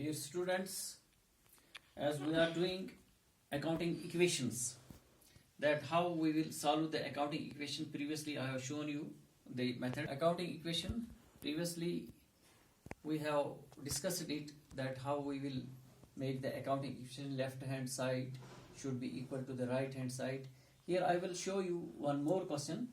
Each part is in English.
Dear students, as we are doing accounting equations, that how we will solve the accounting equation. Previously I have shown you the method accounting equation. Previously we have discussed it, that how we will make the accounting equation. Left hand side should be equal to the right hand side. Here I will show you one more question,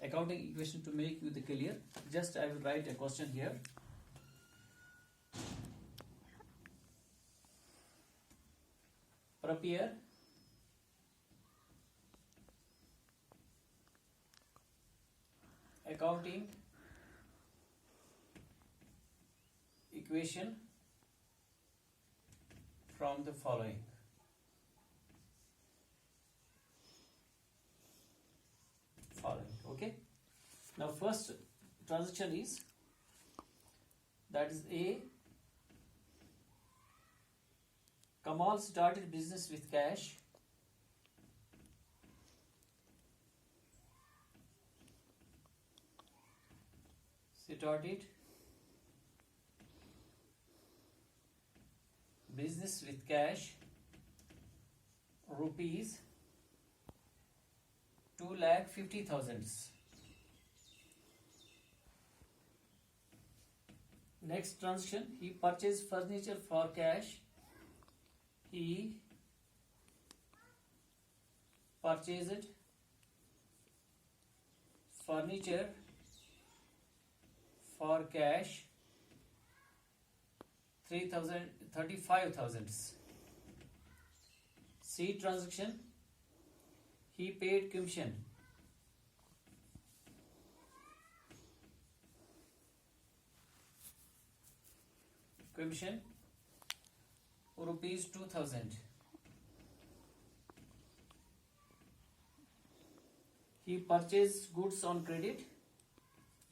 accounting equation, to make you the clear. Just I will write a question here. Prepare accounting equation from the following. Okay. Now first transaction is, that is A. Kamal started business with cash. Started business with cash, rupees 2,50,000. Next transaction, he purchased furniture for cash. He purchased furniture for cash 35,000. C transaction, he paid commission. Commission rupees 2,000. He purchased goods on credit.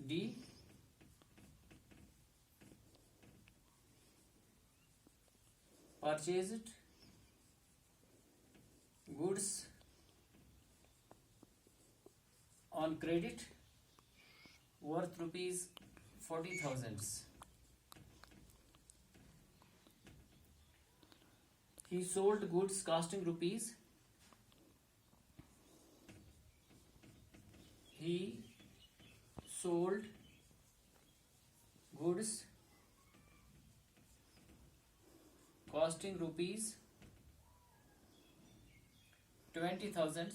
D. Purchased goods on credit worth rupees 40,000. He sold goods costing rupees. He sold goods costing rupees 20,000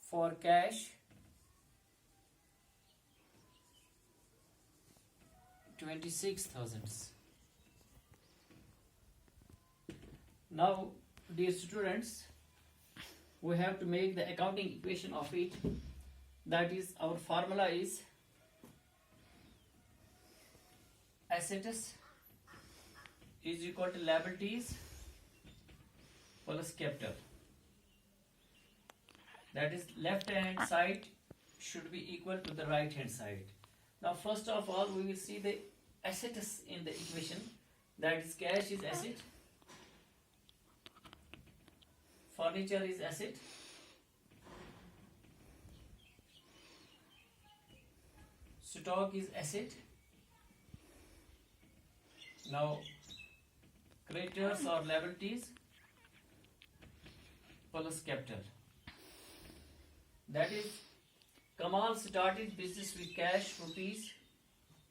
for cash 26,000. Now, dear students, we have to make the accounting equation of it. That is, our formula is assets is equal to liabilities plus capital. That is, left hand side should be equal to the right hand side. Now first of all, we will see the assets in the equation. That is, cash is asset, furniture is asset, stock is asset. Now creditors or liabilities plus capital. That is, Kamal started business with cash rupees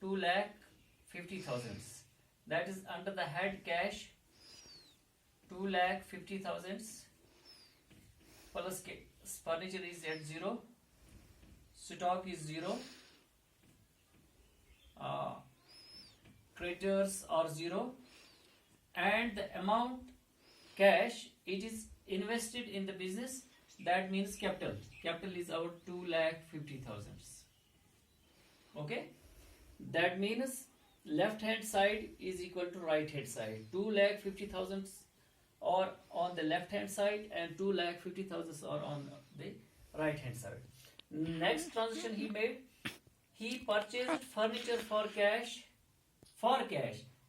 2,50,000. That is, under the head cash 2,50,000 plus furniture is at 0, stock is 0, creditors are 0, and the amount cash it is invested in the business, that means capital. Capital is our 2,50,000. Okay, that means left hand side is equal to right hand side. 2,50,000 are on the left hand side and 2,50,000 are on the right hand side. Next transaction he made, he purchased furniture for cash.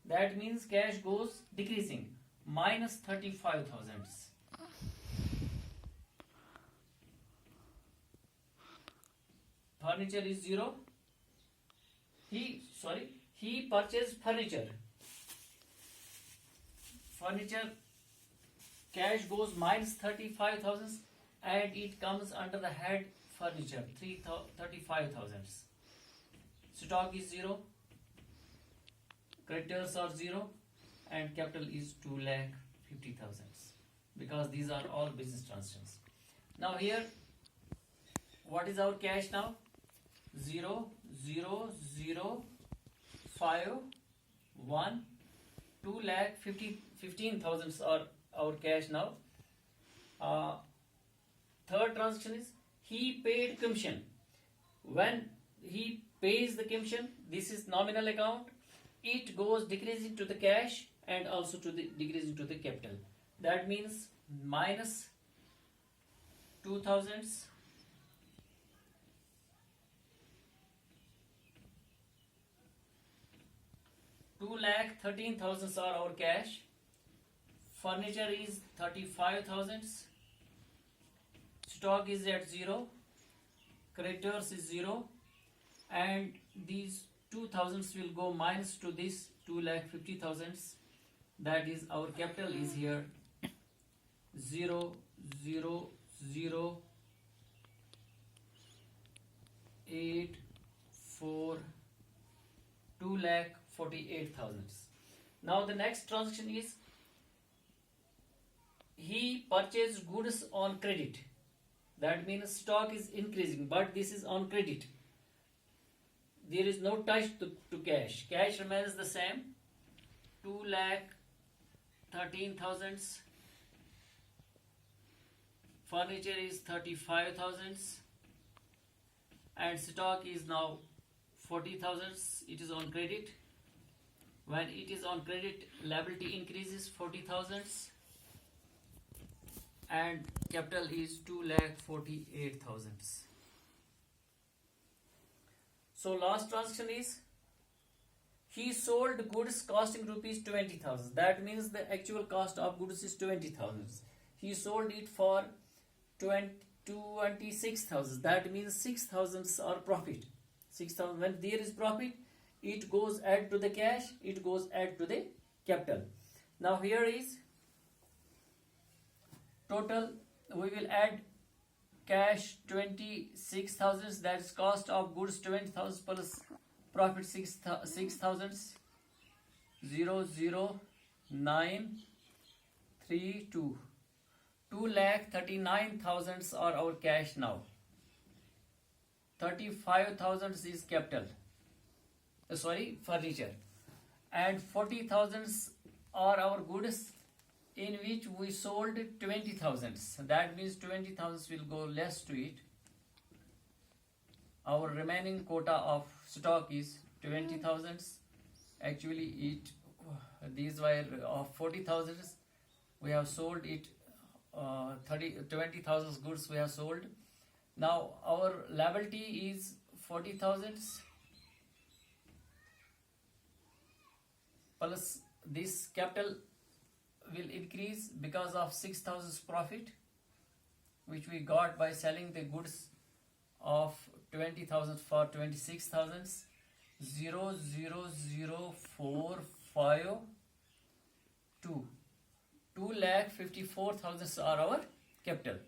That means cash goes decreasing, minus 35,000. Furniture is 0, he purchased furniture. Furniture cash goes minus 35,000 and it comes under the head furniture 35,000. Stock is 0, creditors are 0, and capital is 2,50,000 because these are all business transactions. Now here, what is our cash now? 0, 0, 0, 5, 1, 2,15,000 are our cash now. Third transaction is he paid commission. When he pays the commission, this is nominal account. It goes decreasing to the cash and also to the decreasing to the capital. That means minus 2,000. 2,13,000 are our cash. Furniture is 35,000. Stock is at 0. Creditors is 0. And these 2,000 will go minus to this 2,50,000. That is our capital is here 0, 0, 0, 8, 4, 2,48,000. Now the next transaction is he purchased goods on credit. That means stock is increasing, but this is on credit. There is no touch to cash. Cash remains the same. 2,13,000. Furniture is 35,000. And stock is now 40,000. It is on credit. When it is on credit, liability increases 40,000. And capital is 2,48,000. So last transaction is he sold goods costing rupees 20,000. That means the actual cost of goods is 20,000. He sold it for 26,000. That means 6,000 are profit. 6,000. When there is profit, it goes add to the cash. It goes add to the capital. Now here is total. We will add cash 26,000. That is cost of goods 20,000 plus profit 6,000. 0, 0, 9, 3, 2. 2,39,000 are our cash now. 35,000 is capital. Furniture. And 40,000 are our goods in which we sold 20,000. That means 20,000 will go less to it. Our remaining quota of stock is 20,000. Actually, these were of 40,000. We have sold it. 20,000 goods we have sold. Now our liability is 40,000 plus this capital will increase because of 6,000 profit which we got by selling the goods of 20,000 for 26,000. 0, 0, 0, 4, 5, 2. 2,54,000 are our capital.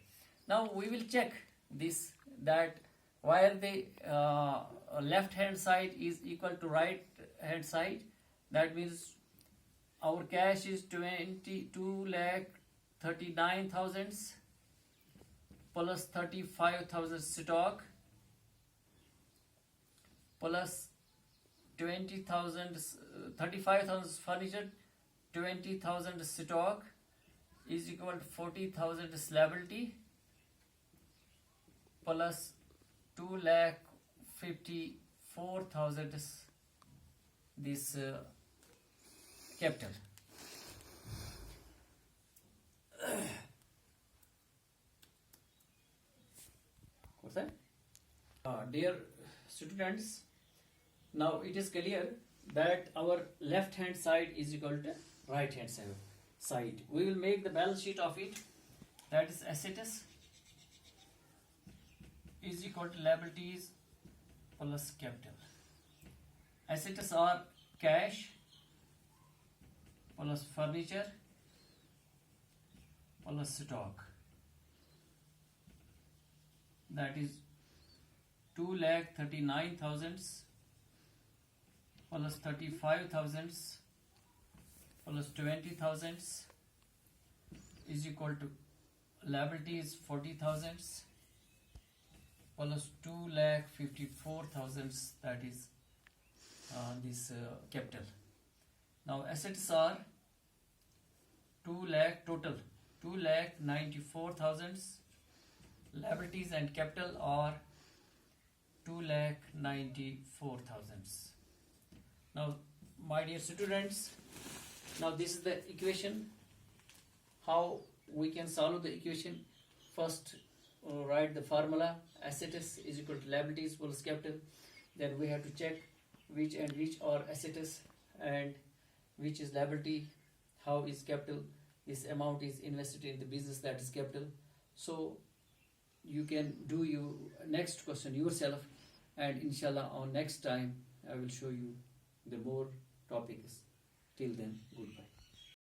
Now we will check this, that while the left hand side is equal to right hand side, that means our cash is 2,39,000 plus 35,000 stock plus 20,000 35,000 furniture, 20,000 stock is equal to 40,000 liability plus 2,54,000 this capital. What's that? Dear students, now it is clear that our left hand side is equal to right hand side. We will make the balance sheet of it. That is assets is equal to liabilities plus capital. assets are cash plus furniture plus stock, that is 2,39,000 plus 35,000 plus 20,000 is equal to liability is 40,000 plus 2,54,000, that is this capital. Now assets are 2 lakh total, 2,94,000. Liabilities and capital are 2,94,000. Now, my dear students, now this is the equation. How we can solve the equation? First, write the formula. Assets is equal to liabilities plus capital. Then we have to check which and which are assets and which is liability. How is capital? This amount is invested in the business, that is capital. So you can do your next question yourself, and inshallah on next time I will show you the more topics. Till then, goodbye.